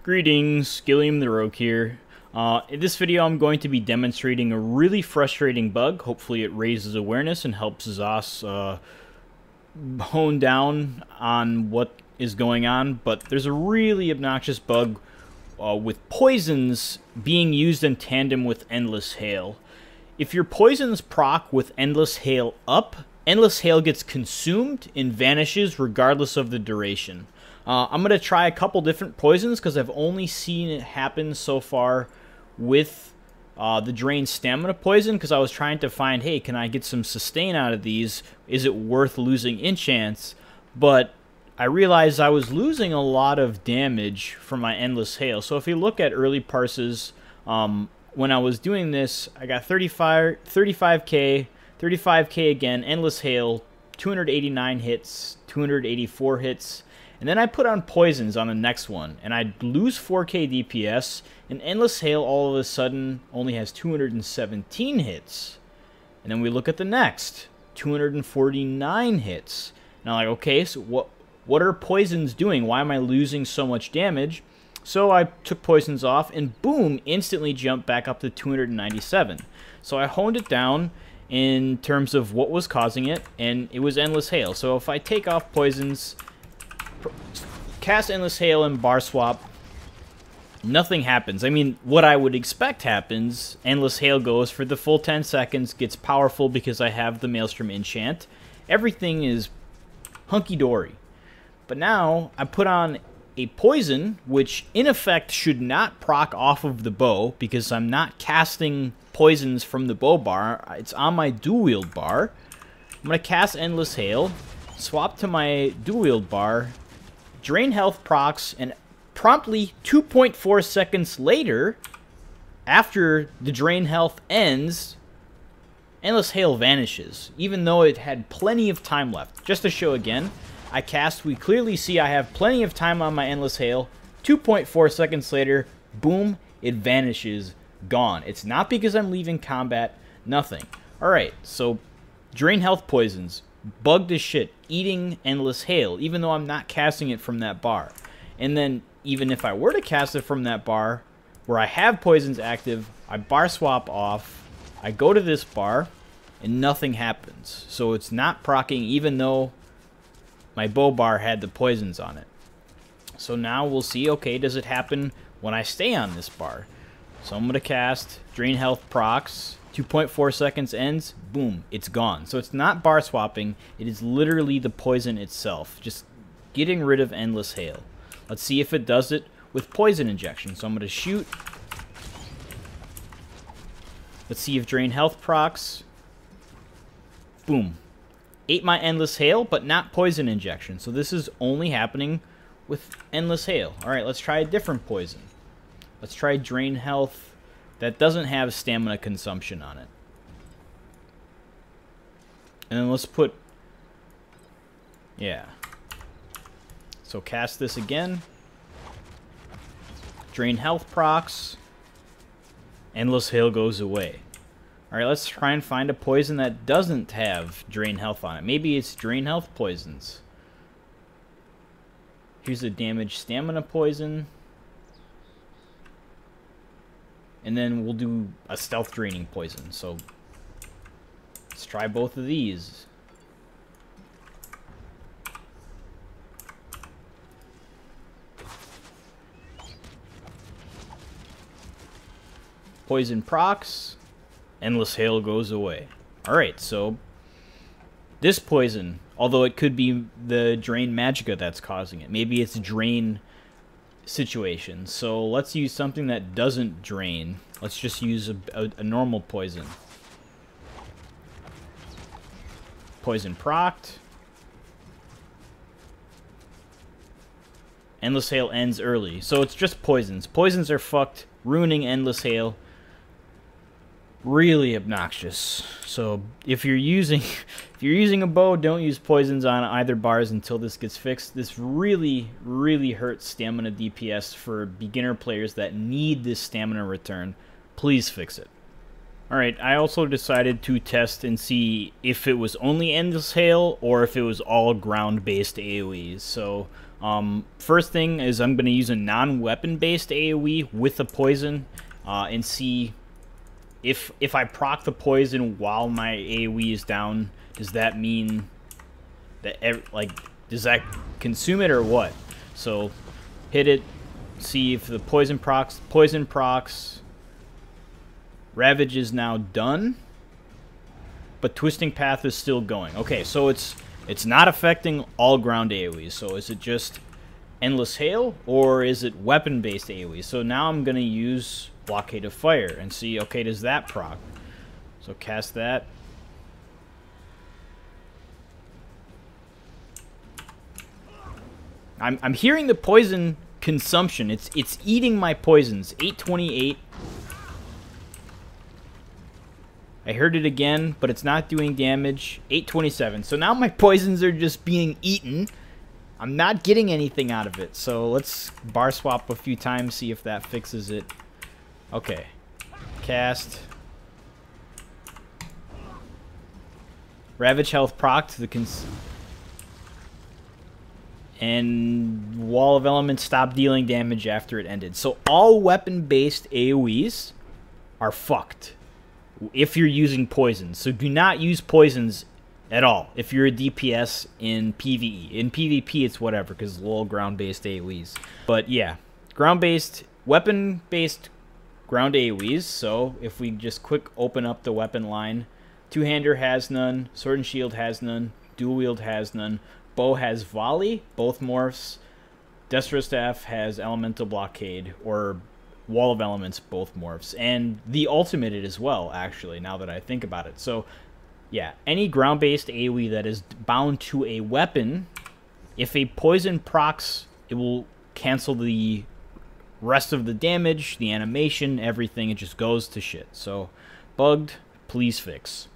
Greetings, Skilliam the Rogue here. In this video I'm going to be demonstrating a really frustrating bug. Hopefully it raises awareness and helps Zos hone down on what is going on. But there's a really obnoxious bug with poisons being used in tandem with Endless Hail. If your poisons proc with Endless Hail up, Endless Hail gets consumed and vanishes regardless of the duration. I'm going to try a couple different poisons because I've only seen it happen so far with the Drain Stamina poison, because I was trying to find, hey, can I get some sustain out of these? Is it worth losing enchants? But I realized I was losing a lot of damage from my Endless Hail. So if you look at early parses, when I was doing this, I got 35k again, Endless Hail, 289 hits, 284 hits. And then I put on poisons on the next one, and I'd lose 4k DPS, and Endless Hail all of a sudden only has 217 hits. And then we look at the next, 249 hits. And I'm like, okay, so what are poisons doing? Why am I losing so much damage? So I took poisons off, and boom, instantly jumped back up to 297. So I honed it down in terms of what was causing it, and it was Endless Hail. So if I take off poisons, cast Endless Hail and bar swap, nothing happens. I mean, what I would expect happens. Endless Hail goes for the full 10 seconds, gets powerful because I have the Maelstrom enchant. Everything is hunky-dory. But now, I put on a poison, which in effect should not proc off of the bow, because I'm not casting poisons from the bow bar. It's on my dual-wield bar. I'm going to cast Endless Hail, swap to my dual-wield bar, drain health procs, and promptly 2.4 seconds later, after the drain health ends, Endless Hail vanishes, even though it had plenty of time left. Just to show again, I cast, we clearly see I have plenty of time on my Endless Hail. 2.4 seconds later, boom, it vanishes, gone. It's not because I'm leaving combat, nothing. Alright, so drain health poisons. Bugged as shit, eating Endless Hail, even though I'm not casting it from that bar. And then, even if I were to cast it from that bar, where I have poisons active, I bar swap off, I go to this bar, and nothing happens. So it's not proccing, even though my bow bar had the poisons on it. So now we'll see, okay, does it happen when I stay on this bar? So I'm going to cast Drain Health procs. 2.4 seconds ends, boom, it's gone. So it's not bar swapping, it is literally the poison itself, just getting rid of Endless Hail. Let's see if it does it with poison injection. So I'm going to shoot. Let's see if Drain Health procs. Boom. Ate my Endless Hail, but not poison injection. So this is only happening with Endless Hail. Alright, let's try a different poison. Let's try Drain Health that doesn't have stamina consumption on it. And then let's put, yeah. So cast this again. Drain health procs. Endless Hail goes away. Alright, let's try and find a poison that doesn't have drain health on it. Maybe it's drain health poisons. Here's a damage stamina poison. And then we'll do a stealth draining poison. So let's try both of these. Poison procs. Endless Hail goes away. Alright, so this poison, although it could be the Drain Magicka that's causing it. Maybe it's Drain situation. So let's use something that doesn't drain. Let's just use a normal poison. Poison procced. Endless Hail ends early. So it's just poisons. Poisons are fucked, ruining Endless Hail. Really obnoxious. So if you're using a bow, don't use poisons on either bars until this gets fixed. This really, really hurts stamina DPS for beginner players that need this stamina return. Please fix it. Alright, I also decided to test and see if it was only Endless Hail or if it was all ground-based AoEs. So First thing is I'm going to use a non-weapon based AoE with the poison and see if I proc the poison while my AoE is down, does that mean that, does that consume it or what? So hit it, see if the poison procs. Ravage is now done, but Twisting Path is still going. Okay, so it's not affecting all ground AoEs. So is it just Endless Hail, or is it weapon-based AoE? So now I'm going to use Blockade of Fire and see, okay, does that proc? So cast that. I'm hearing the poison consumption. It's eating my poisons. 828. I heard it again, but it's not doing damage. 827. So now my poisons are just being eaten. I'm not getting anything out of it. So let's bar swap a few times, see if that fixes it. Okay. Cast. Ravage health proc to the and Wall of Elements stopped dealing damage after it ended. So all weapon-based AoEs are fucked if you're using poisons. So do not use poisons at all if you're a DPS in PvE. In PvP, it's whatever, because it's all ground-based AoEs. But yeah, ground-based, weapon-based ground AoEs. So if we just quick open up the weapon line, two-hander has none, sword and shield has none, dual wield has none, bow has volley, both morphs, Destro Staff has elemental blockade, or Wall of Elements, both morphs, and the ultimated as well, actually, now that I think about it. So yeah, any ground-based AoE that is bound to a weapon, if a poison procs, it will cancel the rest of the damage, the animation, everything. It just goes to shit. So bugged, please fix.